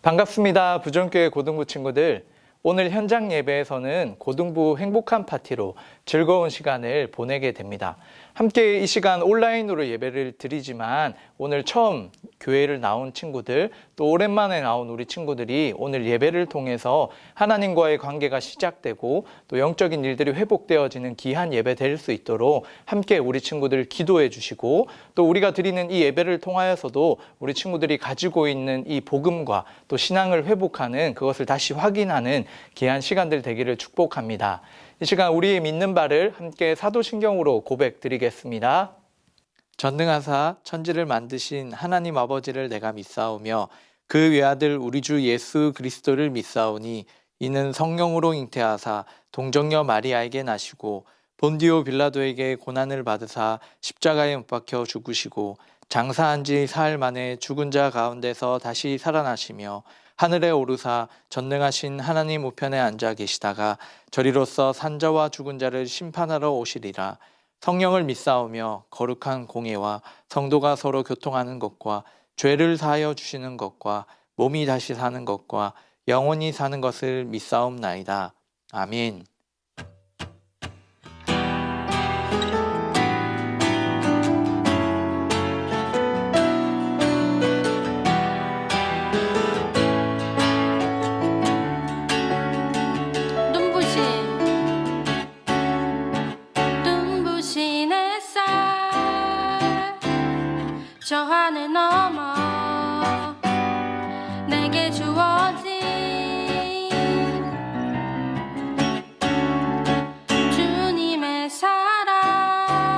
반갑습니다. 부정교회 고등부 친구들. 오늘 현장 예배에서는 고등부 행복한 파티로 즐거운 시간을 보내게 됩니다. 함께 이 시간 온라인으로 예배를 드리지만 오늘 처음 교회를 나온 친구들, 또 오랜만에 나온 우리 친구들이 오늘 예배를 통해서 하나님과의 관계가 시작되고 또 영적인 일들이 회복되어지는 귀한 예배 될 수 있도록 함께 우리 친구들 기도해 주시고, 또 우리가 드리는 이 예배를 통하여서도 우리 친구들이 가지고 있는 이 복음과 또 신앙을 회복하는 그것을 다시 확인하는 귀한 시간들 되기를 축복합니다. 이 시간 우리의 믿는 바를 함께 사도신경으로 고백 드리겠습니다. 전능하사 천지를 만드신 하나님 아버지를 내가 믿사오며 그 외아들 우리 주 예수 그리스도를 믿사오니 이는 성령으로 잉태하사 동정녀 마리아에게 나시고 본디오 빌라도에게 고난을 받으사 십자가에 못 박혀 죽으시고 장사한 지 사흘 만에 죽은 자 가운데서 다시 살아나시며 하늘에 오르사 전능하신 하나님 우편에 앉아 계시다가 저리로서 산자와 죽은 자를 심판하러 오시리라. 성령을 믿사오며 거룩한 공예와 성도가 서로 교통하는 것과 죄를 사하여 주시는 것과 몸이 다시 사는 것과 영원히 사는 것을 믿사옵나이다. 아멘. 눈부신 햇살 저 하늘 넘어 내게 주어진 주님의 사랑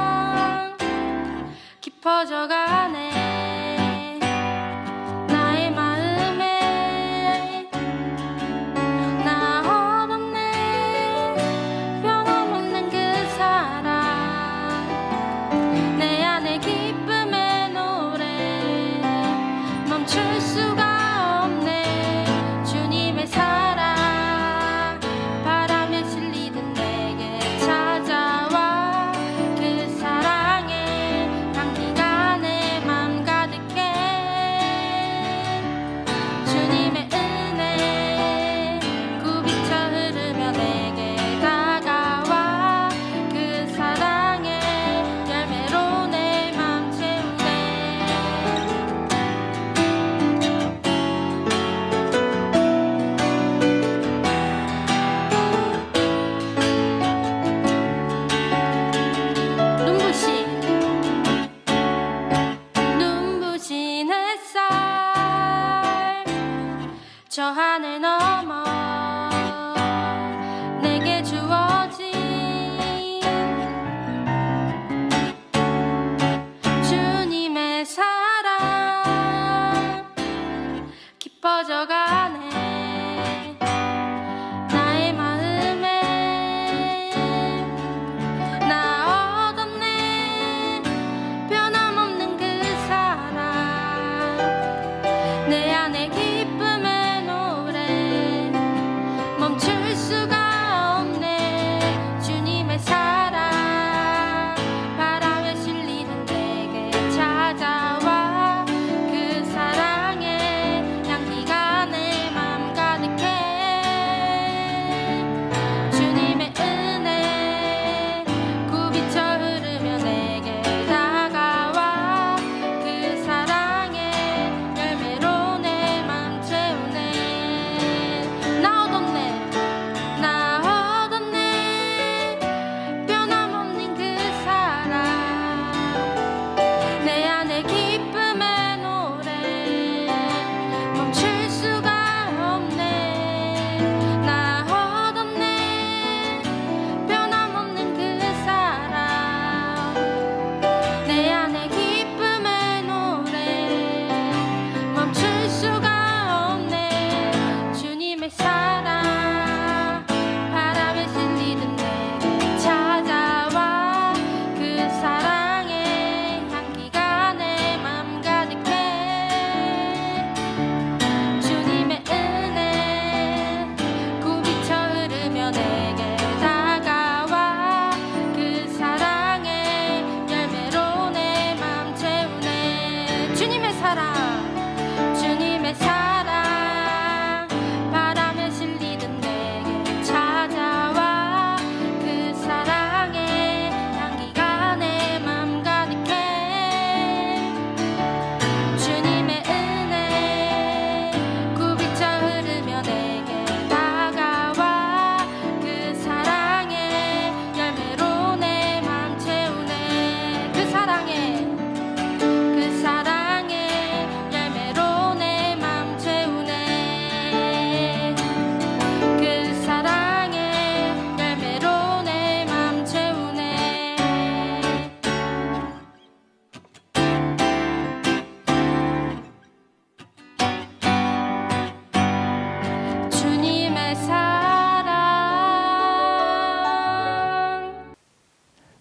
깊어져가네. 나의 마음에 나 얻었네. 변함없는 그 사랑 내 안에 기쁨의 노래 멈출 수가 없네. 주님의 사랑 바람에 실리듯 내게 찾아와 그 사랑의 향기가 내 맘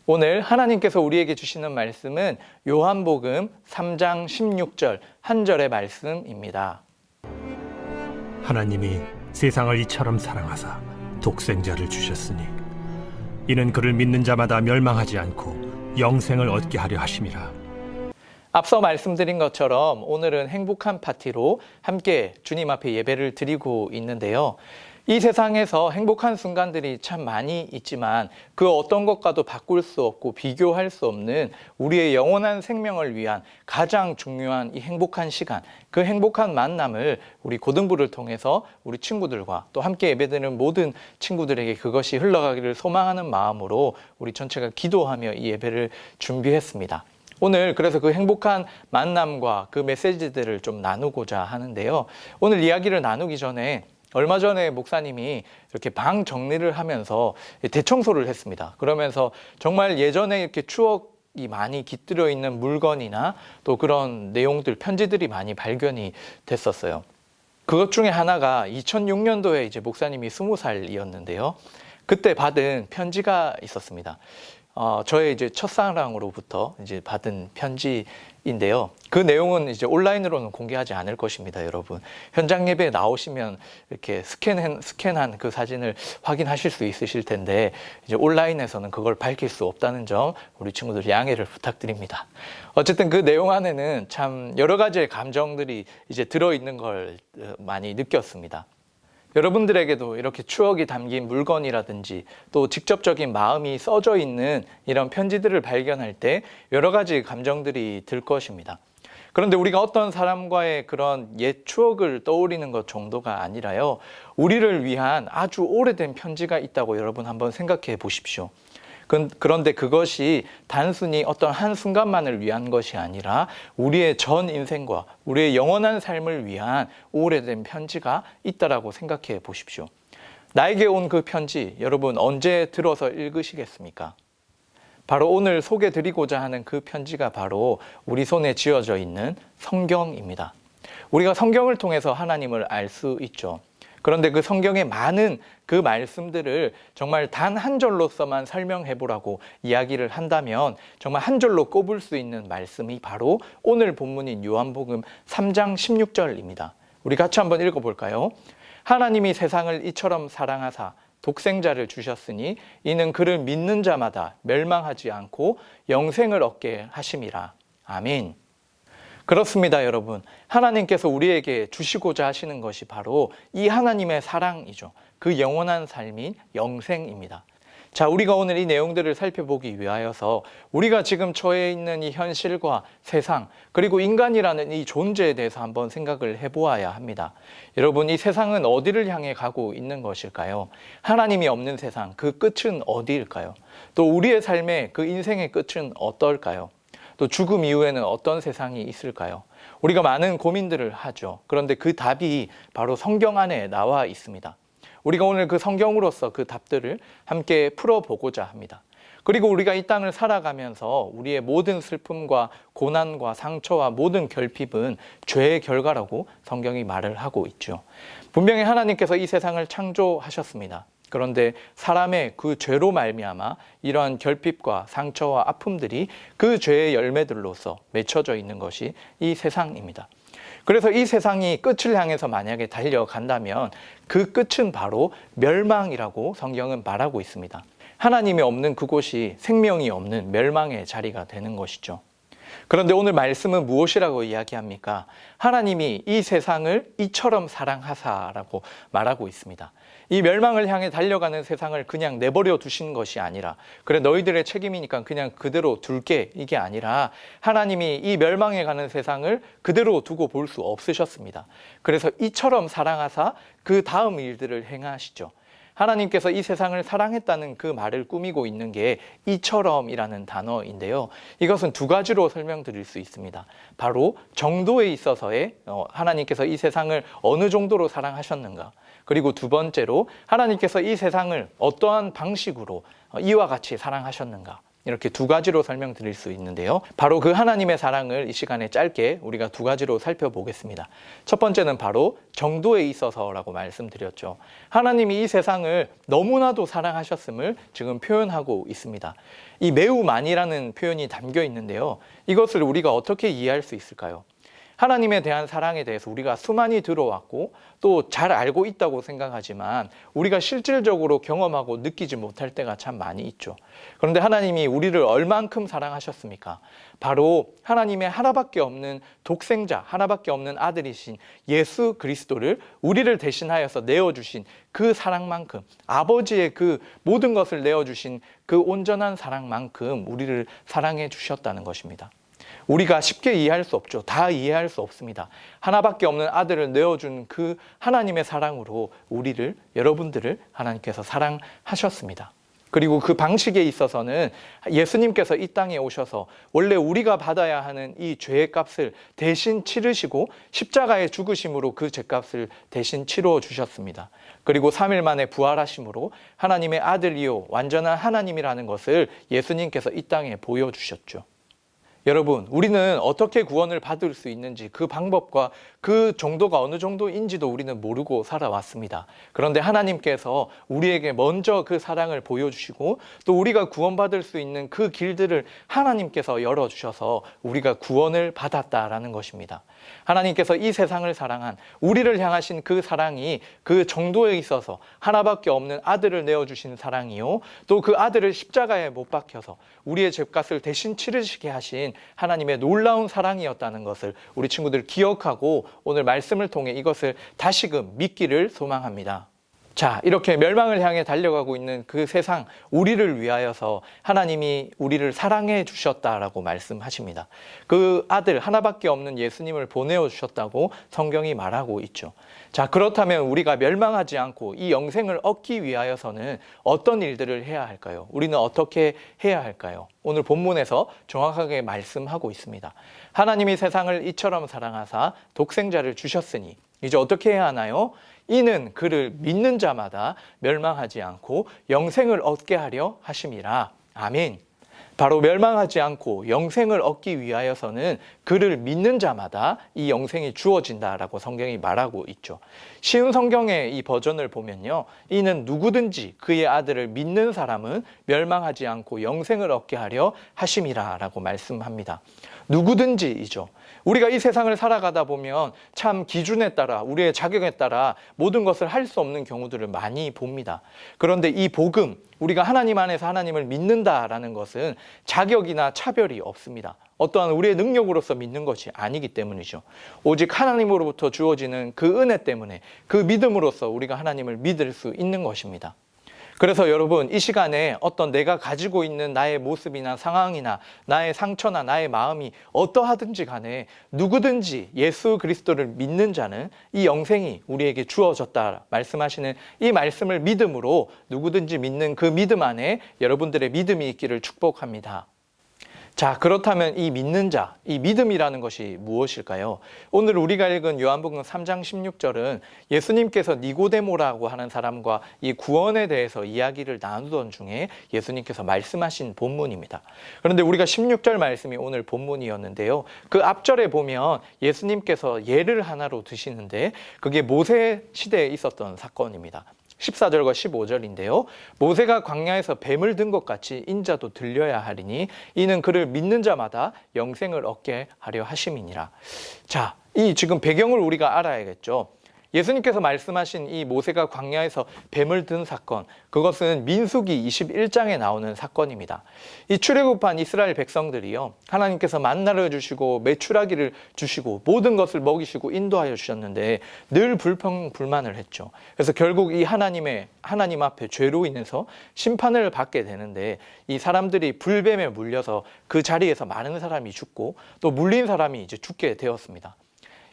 오늘 하나님께서 우리에게 주시는 말씀은 요한복음 3장 16절 한 절의 말씀입니다. 하나님이 세상을 이처럼 사랑하사 독생자를 주셨으니 이는 그를 믿는 자마다 멸망하지 않고 영생을 얻게 하려 하심이라. 앞서 말씀드린 것처럼 오늘은 행복한 파티로 함께 주님 앞에 예배를 드리고 있는데요. 이 세상에서 행복한 순간들이 참 많이 있지만 그 어떤 것과도 바꿀 수 없고 비교할 수 없는 우리의 영원한 생명을 위한 가장 중요한 이 행복한 시간, 그 행복한 만남을 우리 고등부를 통해서 우리 친구들과 또 함께 예배드리는 모든 친구들에게 그것이 흘러가기를 소망하는 마음으로 우리 전체가 기도하며 이 예배를 준비했습니다. 오늘 그래서 그 행복한 만남과 그 메시지들을 좀 나누고자 하는데요. 오늘 이야기를 나누기 전에 얼마 전에 목사님이 이렇게 방 정리를 하면서 대청소를 했습니다. 그러면서 정말 예전에 이렇게 추억이 많이 깃들어 있는 물건이나 또 그런 내용들, 편지들이 많이 발견이 됐었어요. 그것 중에 하나가 2006년도에 이제 목사님이 20살이었는데요. 그때 받은 편지가 있었습니다. 저의 이제 첫사랑으로부터 이제 받은 편지인데요. 그 내용은 이제 온라인으로는 공개하지 않을 것입니다, 여러분. 현장 예배에 나오시면 이렇게 스캔한 그 사진을 확인하실 수 있으실 텐데, 이제 온라인에서는 그걸 밝힐 수 없다는 점 우리 친구들 양해를 부탁드립니다. 어쨌든 그 내용 안에는 참 여러 가지의 감정들이 이제 들어있는 걸 많이 느꼈습니다. 여러분들에게도 이렇게 추억이 담긴 물건이라든지 또 직접적인 마음이 써져 있는 이런 편지들을 발견할 때 여러 가지 감정들이 들 것입니다. 그런데 우리가 어떤 사람과의 그런 옛 추억을 떠올리는 것 정도가 아니라요, 우리를 위한 아주 오래된 편지가 있다고 여러분 한번 생각해 보십시오. 그런데 그것이 단순히 어떤 한순간만을 위한 것이 아니라 우리의 전 인생과 우리의 영원한 삶을 위한 오래된 편지가 있다라고 생각해 보십시오. 나에게 온 그 편지, 여러분 언제 들어서 읽으시겠습니까? 바로 오늘 소개드리고자 하는 그 편지가 바로 우리 손에 쥐어져 있는 성경입니다. 우리가 성경을 통해서 하나님을 알 수 있죠. 그런데 그 성경의 많은 그 말씀들을 정말 단 한 절로서만 설명해 보라고 이야기를 한다면 정말 한 절로 꼽을 수 있는 말씀이 바로 오늘 본문인 요한복음 3장 16절입니다. 우리 같이 한번 읽어볼까요? 하나님이 세상을 이처럼 사랑하사 독생자를 주셨으니 이는 그를 믿는 자마다 멸망하지 않고 영생을 얻게 하심이라. 아멘. 그렇습니다, 여러분. 하나님께서 우리에게 주시고자 하시는 것이 바로 이 하나님의 사랑이죠. 그 영원한 삶인 영생입니다. 자, 우리가 오늘 이 내용들을 살펴보기 위하여서 우리가 지금 처해 있는 이 현실과 세상, 그리고 인간이라는 이 존재에 대해서 한번 생각을 해보아야 합니다. 여러분, 이 세상은 어디를 향해 가고 있는 것일까요? 하나님이 없는 세상, 그 끝은 어디일까요? 또 우리의 삶의 그 인생의 끝은 어떨까요? 또 죽음 이후에는 어떤 세상이 있을까요? 우리가 많은 고민들을 하죠. 그런데 그 답이 바로 성경 안에 나와 있습니다. 우리가 오늘 그 성경으로서 그 답들을 함께 풀어보고자 합니다. 그리고 우리가 이 땅을 살아가면서 우리의 모든 슬픔과 고난과 상처와 모든 결핍은 죄의 결과라고 성경이 말을 하고 있죠. 분명히 하나님께서 이 세상을 창조하셨습니다. 그런데 사람의 그 죄로 말미암아 이러한 결핍과 상처와 아픔들이 그 죄의 열매들로서 맺혀져 있는 것이 이 세상입니다. 그래서 이 세상이 끝을 향해서 만약에 달려간다면 그 끝은 바로 멸망이라고 성경은 말하고 있습니다. 하나님이 없는 그곳이 생명이 없는 멸망의 자리가 되는 것이죠. 그런데 오늘 말씀은 무엇이라고 이야기합니까? 하나님이 이 세상을 이처럼 사랑하사라고 말하고 있습니다. 이 멸망을 향해 달려가는 세상을 그냥 내버려 두신 것이 아니라, 그래 너희들의 책임이니까 그냥 그대로 둘게, 이게 아니라 하나님이 이 멸망해 가는 세상을 그대로 두고 볼 수 없으셨습니다. 그래서 이처럼 사랑하사 그 다음 일들을 행하시죠. 하나님께서 이 세상을 사랑했다는 그 말을 꾸미고 있는 게 이처럼이라는 단어인데요. 이것은 두 가지로 설명드릴 수 있습니다. 바로 정도에 있어서의 하나님께서 이 세상을 어느 정도로 사랑하셨는가, 그리고 두 번째로 하나님께서 이 세상을 어떠한 방식으로 이와 같이 사랑하셨는가, 이렇게 두 가지로 설명드릴 수 있는데요. 바로 그 하나님의 사랑을 이 시간에 짧게 우리가 두 가지로 살펴보겠습니다. 첫 번째는 바로 정도에 있어서라고 말씀드렸죠. 하나님이 이 세상을 너무나도 사랑하셨음을 지금 표현하고 있습니다. 이 매우 많이라는 표현이 담겨 있는데요. 이것을 우리가 어떻게 이해할 수 있을까요? 하나님에 대한 사랑에 대해서 우리가 수많이 들어왔고 또 잘 알고 있다고 생각하지만 우리가 실질적으로 경험하고 느끼지 못할 때가 참 많이 있죠. 그런데 하나님이 우리를 얼만큼 사랑하셨습니까? 바로 하나님의 하나밖에 없는 독생자, 하나밖에 없는 아들이신 예수 그리스도를 우리를 대신하여서 내어주신 그 사랑만큼, 아버지의 그 모든 것을 내어주신 그 온전한 사랑만큼 우리를 사랑해 주셨다는 것입니다. 우리가 쉽게 이해할 수 없죠. 다 이해할 수 없습니다. 하나밖에 없는 아들을 내어준 그 하나님의 사랑으로 우리를, 여러분들을 하나님께서 사랑하셨습니다. 그리고 그 방식에 있어서는 예수님께서 이 땅에 오셔서 원래 우리가 받아야 하는 이 죄의 값을 대신 치르시고 십자가의 죽으심으로 그 죄값을 대신 치러 주셨습니다. 그리고 3일 만에 부활하심으로 하나님의 아들이요 완전한 하나님이라는 것을 예수님께서 이 땅에 보여주셨죠. 여러분, 우리는 어떻게 구원을 받을 수 있는지 그 방법과 그 정도가 어느 정도인지도 우리는 모르고 살아왔습니다. 그런데 하나님께서 우리에게 먼저 그 사랑을 보여주시고 또 우리가 구원받을 수 있는 그 길들을 하나님께서 열어주셔서 우리가 구원을 받았다라는 것입니다. 하나님께서 이 세상을 사랑한 우리를 향하신 그 사랑이 그 정도에 있어서 하나밖에 없는 아들을 내어주신 사랑이요 또 그 아들을 십자가에 못 박혀서 우리의 죄값을 대신 치르시게 하신 하나님의 놀라운 사랑이었다는 것을 우리 친구들 기억하고 오늘 말씀을 통해 이것을 다시금 믿기를 소망합니다. 자, 이렇게 멸망을 향해 달려가고 있는 그 세상, 우리를 위하여서 하나님이 우리를 사랑해 주셨다라고 말씀하십니다. 그 아들 하나밖에 없는 예수님을 보내어 주셨다고 성경이 말하고 있죠. 자, 그렇다면 우리가 멸망하지 않고 이 영생을 얻기 위하여서는 어떤 일들을 해야 할까요? 우리는 어떻게 해야 할까요? 오늘 본문에서 정확하게 말씀하고 있습니다. 하나님이 세상을 이처럼 사랑하사 독생자를 주셨으니 이제 어떻게 해야 하나요? 이는 그를 믿는 자마다 멸망하지 않고 영생을 얻게 하려 하심이라. 아멘. 바로 멸망하지 않고 영생을 얻기 위하여서는 그를 믿는 자마다 이 영생이 주어진다라고 성경이 말하고 있죠. 쉬운 성경의 이 버전을 보면요. 이는 누구든지 그의 아들을 믿는 사람은 멸망하지 않고 영생을 얻게 하려 하심이라 라고 말씀합니다. 누구든지이죠. 우리가 이 세상을 살아가다 보면 참 기준에 따라 우리의 자격에 따라 모든 것을 할 수 없는 경우들을 많이 봅니다. 그런데 이 복음, 우리가 하나님 안에서 하나님을 믿는다라는 것은 자격이나 차별이 없습니다. 어떠한 우리의 능력으로서 믿는 것이 아니기 때문이죠. 오직 하나님으로부터 주어지는 그 은혜 때문에 그 믿음으로써 우리가 하나님을 믿을 수 있는 것입니다. 그래서 여러분, 이 시간에 어떤 내가 가지고 있는 나의 모습이나 상황이나 나의 상처나 나의 마음이 어떠하든지 간에 누구든지 예수 그리스도를 믿는 자는 이 영생이 우리에게 주어졌다 말씀하시는 이 말씀을 믿음으로 누구든지 믿는 그 믿음 안에 여러분들의 믿음이 있기를 축복합니다. 자, 그렇다면 이 믿는 자, 이 믿음이라는 것이 무엇일까요? 오늘 우리가 읽은 요한복음 3장 16절은 예수님께서 니고데모라고 하는 사람과 이 구원에 대해서 이야기를 나누던 중에 예수님께서 말씀하신 본문입니다. 그런데 우리가 16절 말씀이 오늘 본문이었는데요. 그 앞절에 보면 예수님께서 예를 하나로 드시는데 그게 모세 시대에 있었던 사건입니다. 14절과 15절인데요. 모세가 광야에서 뱀을 든 것 같이 인자도 들려야 하리니 이는 그를 믿는 자마다 영생을 얻게 하려 하심이니라. 자, 이 지금 배경을 우리가 알아야겠죠. 예수님께서 말씀하신 이 모세가 광야에서 뱀을 든 사건, 그것은 민수기 21장에 나오는 사건입니다. 이 출애굽한 이스라엘 백성들이요, 하나님께서 만나를 주시고 메추라기를 주시고 모든 것을 먹이시고 인도하여 주셨는데 늘 불평불만을 했죠. 그래서 결국 이 하나님 앞에 죄로 인해서 심판을 받게 되는데 이 사람들이 불뱀에 물려서 그 자리에서 많은 사람이 죽고 또 물린 사람이 이제 죽게 되었습니다.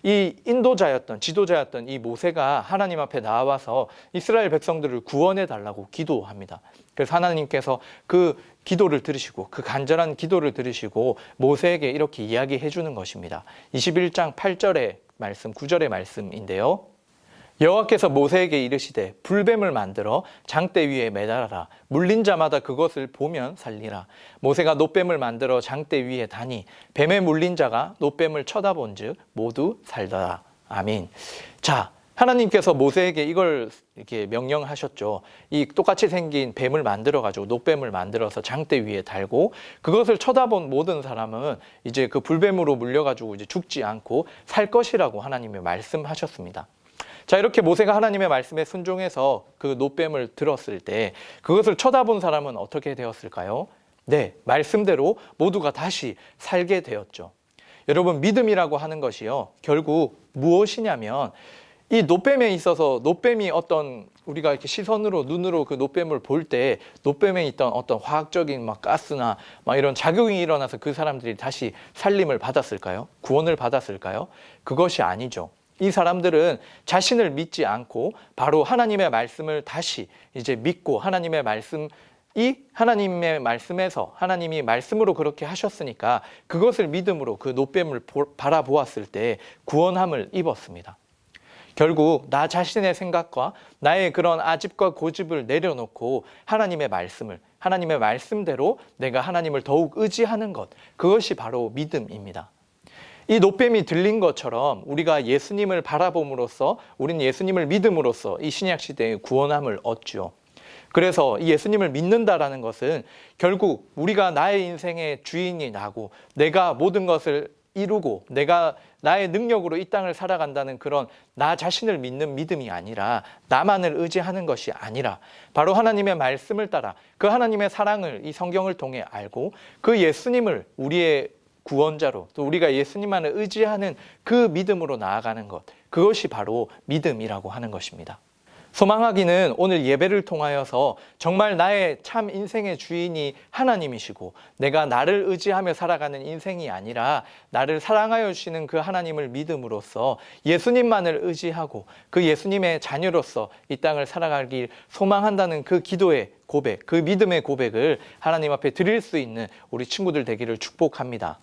이 인도자였던 지도자였던 이 모세가 하나님 앞에 나와서 이스라엘 백성들을 구원해 달라고 기도합니다. 그래서 하나님께서 그 기도를 들으시고 그 간절한 기도를 들으시고 모세에게 이렇게 이야기해 주는 것입니다. 21장 8절의 말씀, 9절의 말씀인데요. 여호와께서 모세에게 이르시되 불뱀을 만들어 장대 위에 매달아라. 물린 자마다 그것을 보면 살리라. 모세가 놋뱀을 만들어 장대 위에 다니 뱀에 물린 자가 놋뱀을 쳐다본즉 모두 살더라. 아멘. 자, 하나님께서 모세에게 이걸 이렇게 명령하셨죠. 이 똑같이 생긴 뱀을 만들어 가지고 놋뱀을 만들어서 장대 위에 달고 그것을 쳐다본 모든 사람은 이제 그 불뱀으로 물려 가지고 이제 죽지 않고 살 것이라고 하나님이 말씀하셨습니다. 자, 이렇게 모세가 하나님의 말씀에 순종해서 그 놋뱀을 들었을 때 그것을 쳐다본 사람은 어떻게 되었을까요? 네, 말씀대로 모두가 다시 살게 되었죠. 여러분, 믿음이라고 하는 것이요, 결국 무엇이냐면 이 놋뱀에 있어서 놋뱀이 어떤 우리가 이렇게 시선으로 눈으로 그 놋뱀을 볼 때 놋뱀에 있던 어떤 화학적인 막 가스나 막 이런 작용이 일어나서 그 사람들이 다시 살림을 받았을까요? 구원을 받았을까요? 그것이 아니죠. 이 사람들은 자신을 믿지 않고 바로 하나님의 말씀을 다시 이제 믿고 하나님의 말씀에서 하나님이 말씀으로 그렇게 하셨으니까 그것을 믿음으로 그 놋뱀을 바라보았을 때 구원함을 입었습니다. 결국 나 자신의 생각과 나의 그런 아집과 고집을 내려놓고 하나님의 말씀대로 내가 하나님을 더욱 의지하는 것, 그것이 바로 믿음입니다. 이 놋뱀이 들린 것처럼 우리가 예수님을 바라봄으로써 우리는 예수님을 믿음으로써 이 신약시대의 구원함을 얻죠. 그래서 이 예수님을 믿는다라는 것은 결국 우리가 나의 인생의 주인이 나고 내가 모든 것을 이루고 내가 나의 능력으로 이 땅을 살아간다는 그런 나 자신을 믿는 믿음이 아니라 나만을 의지하는 것이 아니라 바로 하나님의 말씀을 따라 그 하나님의 사랑을 이 성경을 통해 알고 그 예수님을 우리의 구원자로 또 우리가 예수님만을 의지하는 그 믿음으로 나아가는 것, 그것이 바로 믿음이라고 하는 것입니다. 소망하기는 오늘 예배를 통하여서 정말 나의 참 인생의 주인이 하나님이시고 내가 나를 의지하며 살아가는 인생이 아니라 나를 사랑하여 주시는 그 하나님을 믿음으로써 예수님만을 의지하고 그 예수님의 자녀로서 이 땅을 살아가길 소망한다는 그 기도의 고백, 그 믿음의 고백을 하나님 앞에 드릴 수 있는 우리 친구들 되기를 축복합니다.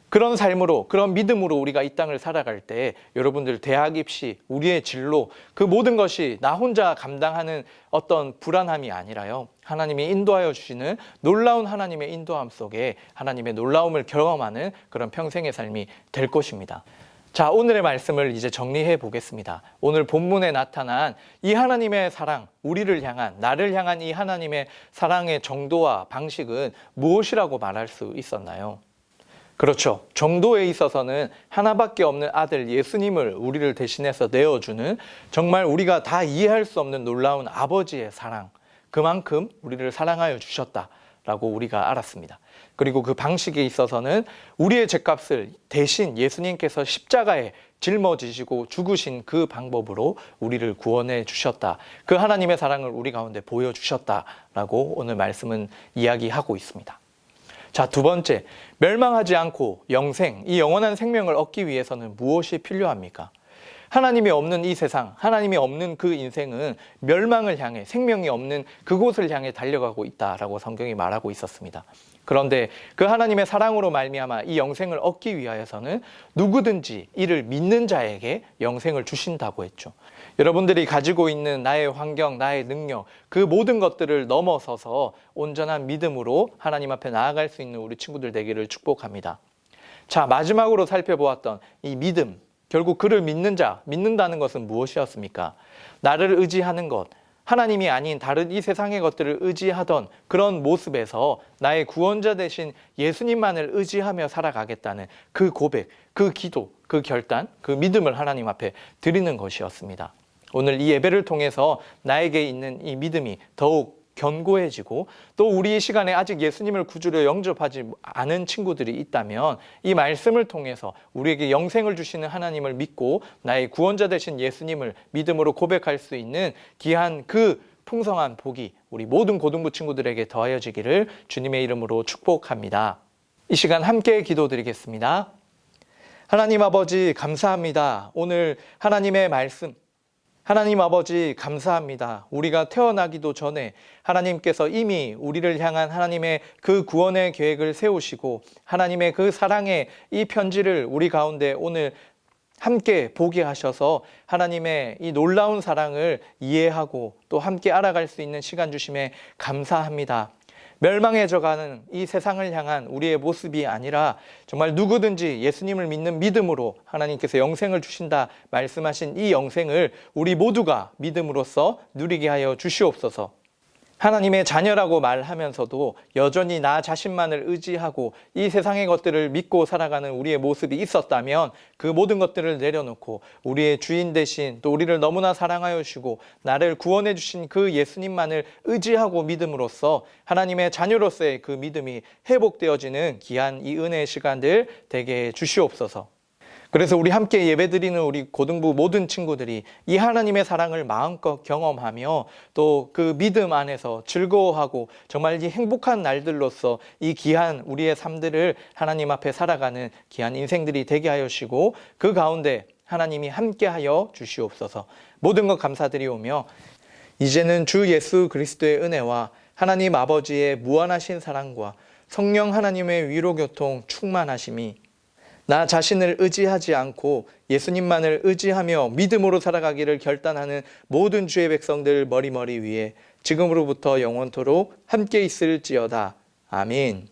그런 삶으로, 그런 믿음으로 우리가 이 땅을 살아갈 때 여러분들 대학 입시, 우리의 진로, 그 모든 것이 나 혼자 감당하는 어떤 불안함이 아니라요, 하나님이 인도하여 주시는 놀라운 하나님의 인도함 속에 하나님의 놀라움을 경험하는 그런 평생의 삶이 될 것입니다. 자, 오늘의 말씀을 이제 정리해 보겠습니다. 오늘 본문에 나타난 이 하나님의 사랑, 우리를 향한, 나를 향한 이 하나님의 사랑의 정도와 방식은 무엇이라고 말할 수 있었나요? 그렇죠. 정도에 있어서는 하나밖에 없는 아들 예수님을 우리를 대신해서 내어주는 정말 우리가 다 이해할 수 없는 놀라운 아버지의 사랑, 그만큼 우리를 사랑하여 주셨다라고 우리가 알았습니다. 그리고 그 방식에 있어서는 우리의 죄값을 대신 예수님께서 십자가에 짊어지시고 죽으신 그 방법으로 우리를 구원해 주셨다. 그 하나님의 사랑을 우리 가운데 보여주셨다라고 오늘 말씀은 이야기하고 있습니다. 자, 두 번째, 멸망하지 않고 영생, 이 영원한 생명을 얻기 위해서는 무엇이 필요합니까? 하나님이 없는 이 세상, 하나님이 없는 그 인생은 멸망을 향해, 생명이 없는 그곳을 향해 달려가고 있다라고 성경이 말하고 있었습니다. 그런데 그 하나님의 사랑으로 말미암아 이 영생을 얻기 위하여서는 누구든지 이를 믿는 자에게 영생을 주신다고 했죠. 여러분들이 가지고 있는 나의 환경, 나의 능력, 그 모든 것들을 넘어서서 온전한 믿음으로 하나님 앞에 나아갈 수 있는 우리 친구들 되기를 축복합니다. 자, 마지막으로 살펴보았던 이 믿음, 결국 그를 믿는 자, 믿는다는 것은 무엇이었습니까? 나를 의지하는 것, 하나님이 아닌 다른 이 세상의 것들을 의지하던 그런 모습에서 나의 구원자 되신 예수님만을 의지하며 살아가겠다는 그 고백, 그 기도, 그 결단, 그 믿음을 하나님 앞에 드리는 것이었습니다. 오늘 이 예배를 통해서 나에게 있는 이 믿음이 더욱 견고해지고 또 우리 시간에 아직 예수님을 구주로 영접하지 않은 친구들이 있다면 이 말씀을 통해서 우리에게 영생을 주시는 하나님을 믿고 나의 구원자 되신 예수님을 믿음으로 고백할 수 있는 귀한 그 풍성한 복이 우리 모든 고등부 친구들에게 더하여지기를 주님의 이름으로 축복합니다. 이 시간 함께 기도드리겠습니다. 하나님 아버지 감사합니다. 오늘 하나님의 말씀, 하나님 아버지 감사합니다. 우리가 태어나기도 전에 하나님께서 이미 우리를 향한 하나님의 그 구원의 계획을 세우시고 하나님의 그 사랑의 이 편지를 우리 가운데 오늘 함께 보게 하셔서 하나님의 이 놀라운 사랑을 이해하고 또 함께 알아갈 수 있는 시간 주심에 감사합니다. 멸망해져가는 이 세상을 향한 우리의 모습이 아니라 정말 누구든지 예수님을 믿는 믿음으로 하나님께서 영생을 주신다 말씀하신 이 영생을 우리 모두가 믿음으로써 누리게 하여 주시옵소서. 하나님의 자녀라고 말하면서도 여전히 나 자신만을 의지하고 이 세상의 것들을 믿고 살아가는 우리의 모습이 있었다면 그 모든 것들을 내려놓고 우리의 주인 되신 또 우리를 너무나 사랑하여 주시고 나를 구원해 주신 그 예수님만을 의지하고 믿음으로써 하나님의 자녀로서의 그 믿음이 회복되어지는 귀한 이 은혜의 시간들 되게 해 주시옵소서. 그래서 우리 함께 예배드리는 우리 고등부 모든 친구들이 이 하나님의 사랑을 마음껏 경험하며 또 그 믿음 안에서 즐거워하고 정말 이 행복한 날들로서 이 귀한 우리의 삶들을 하나님 앞에 살아가는 귀한 인생들이 되게 하여 주시고 그 가운데 하나님이 함께하여 주시옵소서. 모든 것 감사드리오며 이제는 주 예수 그리스도의 은혜와 하나님 아버지의 무한하신 사랑과 성령 하나님의 위로교통 충만하심이 나 자신을 의지하지 않고 예수님만을 의지하며 믿음으로 살아가기를 결단하는 모든 주의 백성들 머리머리 위에 지금으로부터 영원토록 함께 있을지어다. 아멘.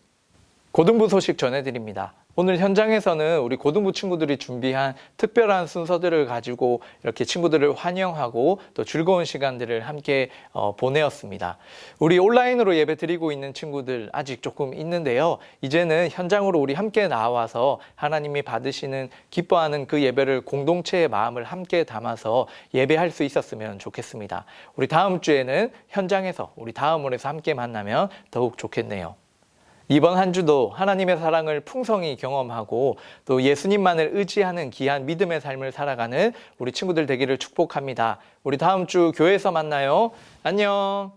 고등부 소식 전해드립니다. 오늘 현장에서는 우리 고등부 친구들이 준비한 특별한 순서들을 가지고 이렇게 친구들을 환영하고 또 즐거운 시간들을 함께 보내었습니다. 우리 온라인으로 예배 드리고 있는 친구들 아직 조금 있는데요. 이제는 현장으로 우리 함께 나와서 하나님이 받으시는 기뻐하는 그 예배를 공동체의 마음을 함께 담아서 예배할 수 있었으면 좋겠습니다. 우리 다음 주에는 현장에서 우리 다음홀에서 함께 만나면 더욱 좋겠네요. 이번 한 주도 하나님의 사랑을 풍성히 경험하고 또 예수님만을 의지하는 귀한 믿음의 삶을 살아가는 우리 친구들 되기를 축복합니다. 우리 다음 주 교회에서 만나요. 안녕.